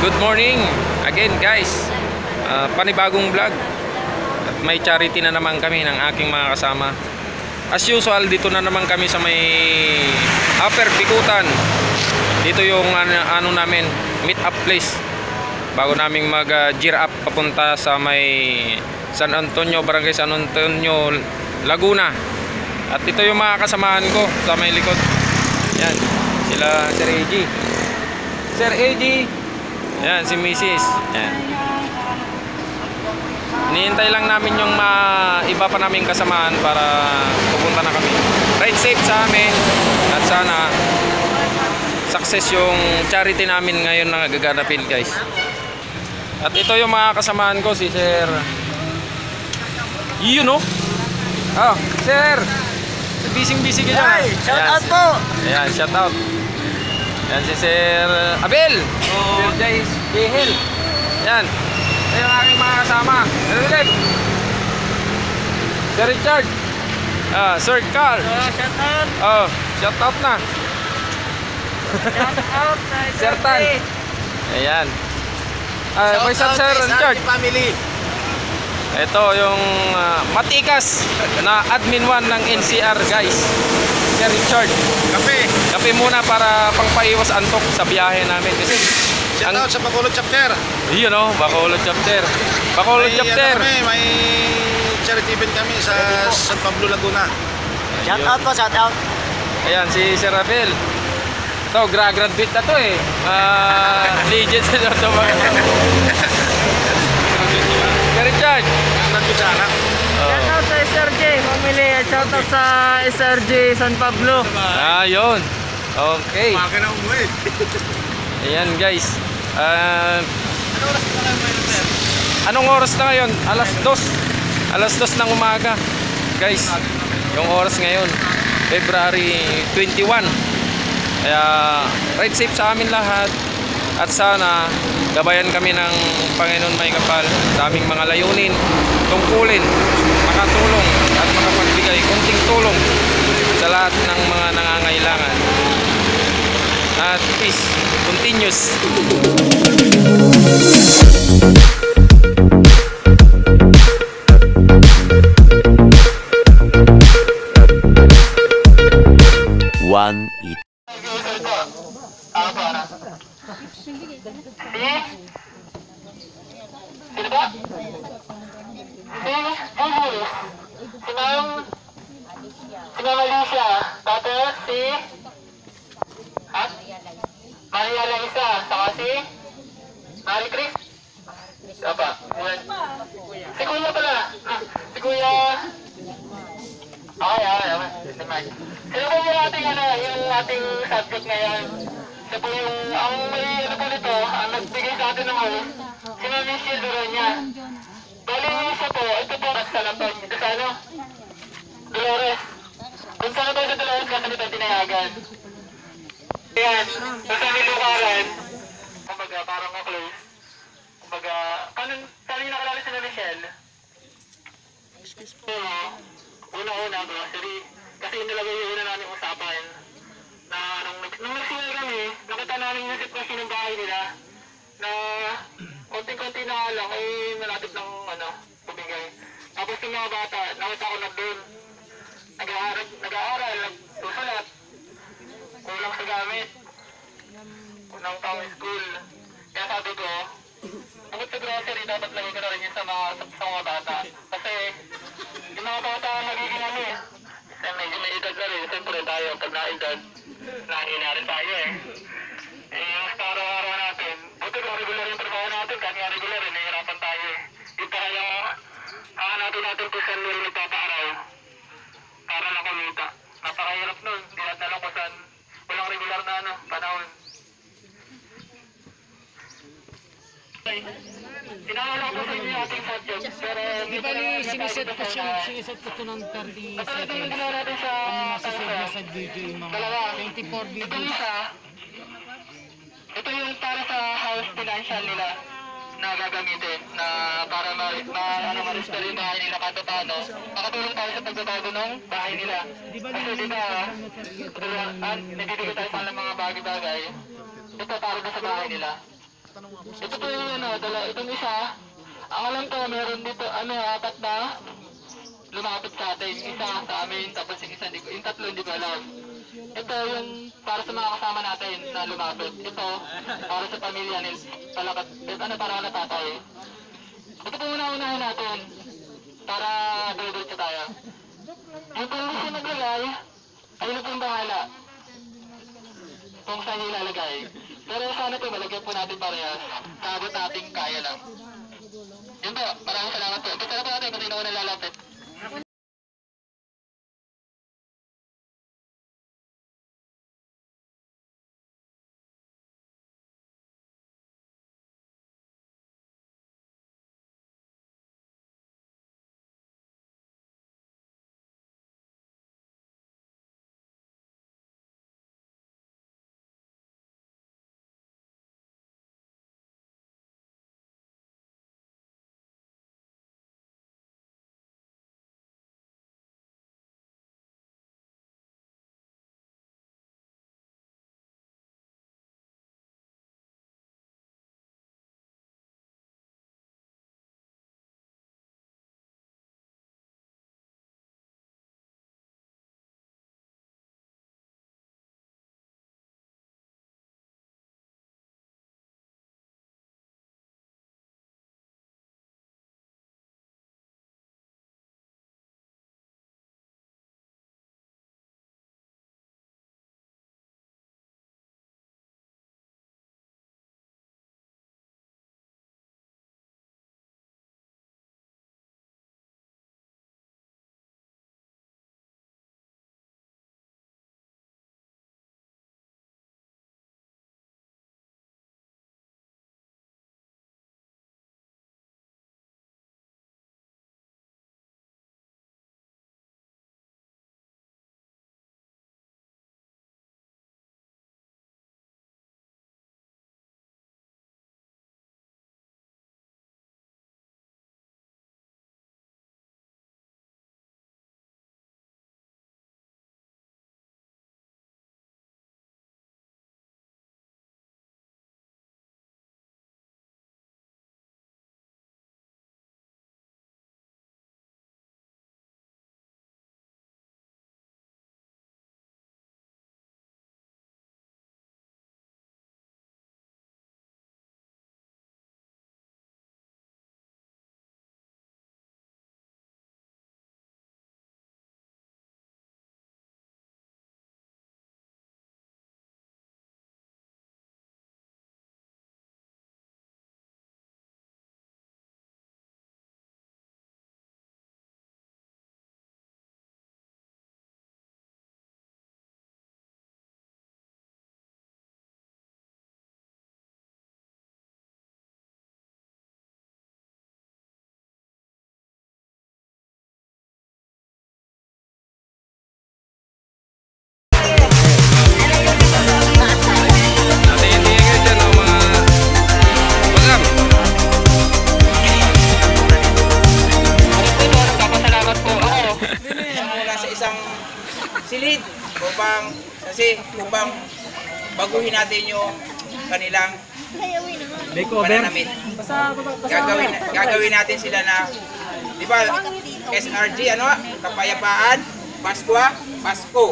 Good morning again guys. Panibagong vlog. At may charity na naman kami ng aking mga kasama. As usual, dito na naman kami sa may Upper Bikutan. Dito yung ano namin, meet up place. Bago naming mag gear up papunta sa may San Antonio, Barangay San Antonio, Laguna. At ito yung mga kasamahan ko sa may likod. Yan, sila Sir AG. Sir AG. Yan, si Mrs. Yan. Hinihintay lang namin yung iba pa naming kasamahan para pupunta na kami. Ride safe sa amin. At sana success yung charity namin ngayon na gaganapin, guys. At ito yung mga kasamahan ko, si Sir. Yun, no? Oh, Sir. Busy ka dyan. Shout out po. Ayan, shout out. Yan si Sir Abel. Sir Jahel. Yan. Ito yung aking mga kasama. Sir Richard. Sir Carl. Shout out. Oh, shout out na. Shout out sa Sir Tan. Ayan. Shout out Sir sa Richard. family. Ito yung matikas na admin 1 ng NCR, guys. Sir Richard. Kape muna para pangpaiwas antok sa biyahe namin kasi Shout out sa Bacolod chapter. Yun, no, Bacolod chapter. Bacolod chapter. May charity event kami sa San Pablo, Laguna. Shout out po, shout out. Ayan si Sir Abel. Ito, graduate na to eh. Legend sa ito. Sir Richard. Nandun sa anak. Shout out sa SRJ, family. Shout out sa SRJ San Pablo. Yun. Okay. Baka na umuwi. Ayan guys. Anong oras na ngayon? Alas 2. Alas 2 ng umaga. Guys, yung oras ngayon, February 21. Kaya ride safe sa amin lahat. At sana gabayan kami ng Panginoon may kapal sa aming mga layunin, tungkulin, makatulong at makapagbigay konting tulong sa lahat ng mga nangangailangan. At peace continues. One Si Ma'am Alicia, tapos si Maria Laisa, saka si Mari Chris. Apa? Si Kuya pala. Si Kuya. Okay. Sino po yung ating yung ating subject ngayon? Ito po yung, ang may po nito, ang nagbigay sa atin ng host, si Ma'am Michelle Duronia. Bali siya po, ito po, sa lapon, ito sa Dolores. Kung saan ito sa Dolores, kasi ito tinayagan. Ayan, basta nilukaran. Kumbaga, parang ka-close. Kumbaga, kanina nakalala si Michelle. Una-una, grocery. Kasi nilagay yung una namin usapan. Na nung nagsimula kami, nakita namin yung sitwasyon ng bahay nila. Na konting-konti na lang, ay malapit ng bumigay. Tapos yung mga bata, nakita ko na doon. Nag-aaral, nagsusulat. Kulang sa gamit. Kulang pang school. Kaya sabi ko, bukod sa grocery, dapat lagay ko na rin yun sa mga bata. Kasi, yung mga bata magiging medyo may edad na rin. Siyempre tayo, pag na-edad, nahina rin tayo eh. Sa araw-araw natin, buti kung regular yung trabaho natin, kahit nga regular eh, nahihirapan tayo eh. Yung pa kaya, natin kung saan meron nagpapaaraw. Para lang kumita. Napakahirap nun. Hindi natin alam kung saan walang regular na panahon. Sinawala ko sa inyo ating subject. Pero Di ba siniset ko ito ng 30 seconds. Ano masasave na sa video yung mga 24 videos. Ito yung para sa house financial nila na gagamitin na para ma-restore yung bahay nila kahit paano. Makatulong tayo sa pagbabago ng bahay nila. Kasi di ba, nagbibigay tayo sa mga bagay-bagay. Ito para sa bahay nila. Ito po yung itong isa. Ang alam ko, meron dito, apat na lumapit sa atin. Isa sa amin, tapos yung isa, yung tatlo hindi ko alam. Ito yung para sa mga kasama natin na lumapit. Ito, para sa pamilya nil, para na tatay. Ito po unahin natin para diretso tayo. Yung kung gusto naglagay, ayun na pong bahala kung saan ilalagay. Pero sana po malagyan po natin parehas. Sabot natin kaya lang. Yun po, maraming salamat po. Basta na po natin kasi na lalapit. silid upang baguhin natin yung kanilang pananamit. Gagawin natin sila na, di ba, SRG, kapayapaan, Pasko,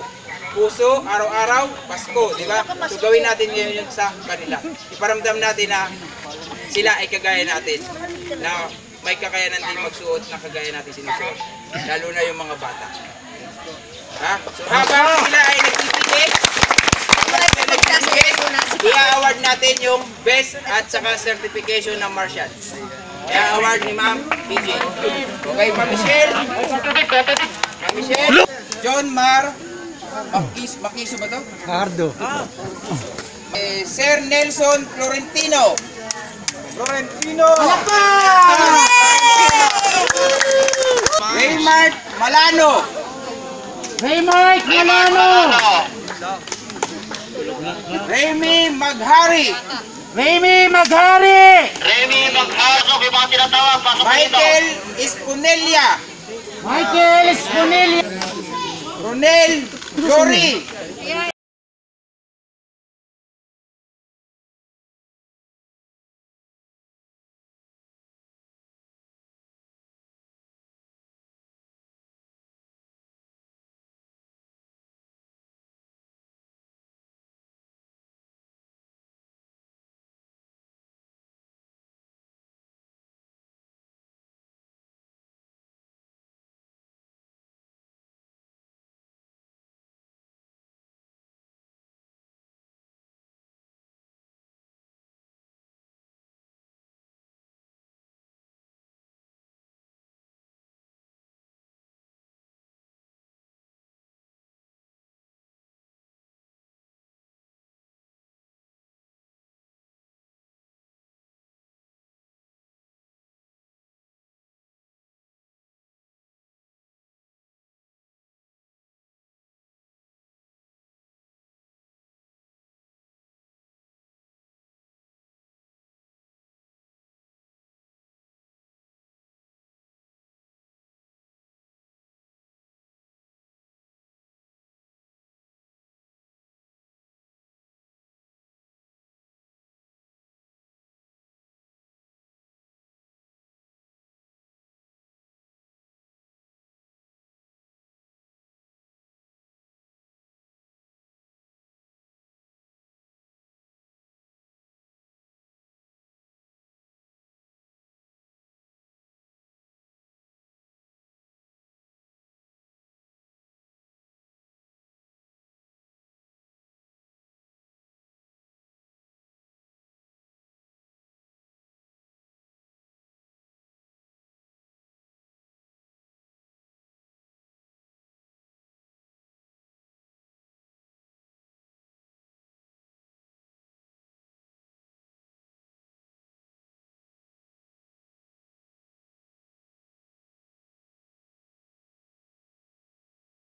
puso, araw-araw, Pasko, di ba? So gawin natin yun sa kanila. Iparamdam natin na sila ay kagaya natin, na may kakayanan din magsuot na kagaya natin sinusuot, lalo na yung mga bata. Ha? So habang sila ay nagtitipid, i-award natin yung best at saka certification ng martial. I-award ni Ma'am PJ. Okay, Ma'am Michelle. Ma'am Michelle. John Mar. Makiso ba to? Ardo. Sir Nelson Florentino. Raymart Malano. Remy Maghari. Pasok yung mga tinatawag. Pasok Michael Esponella. Ronel Jory.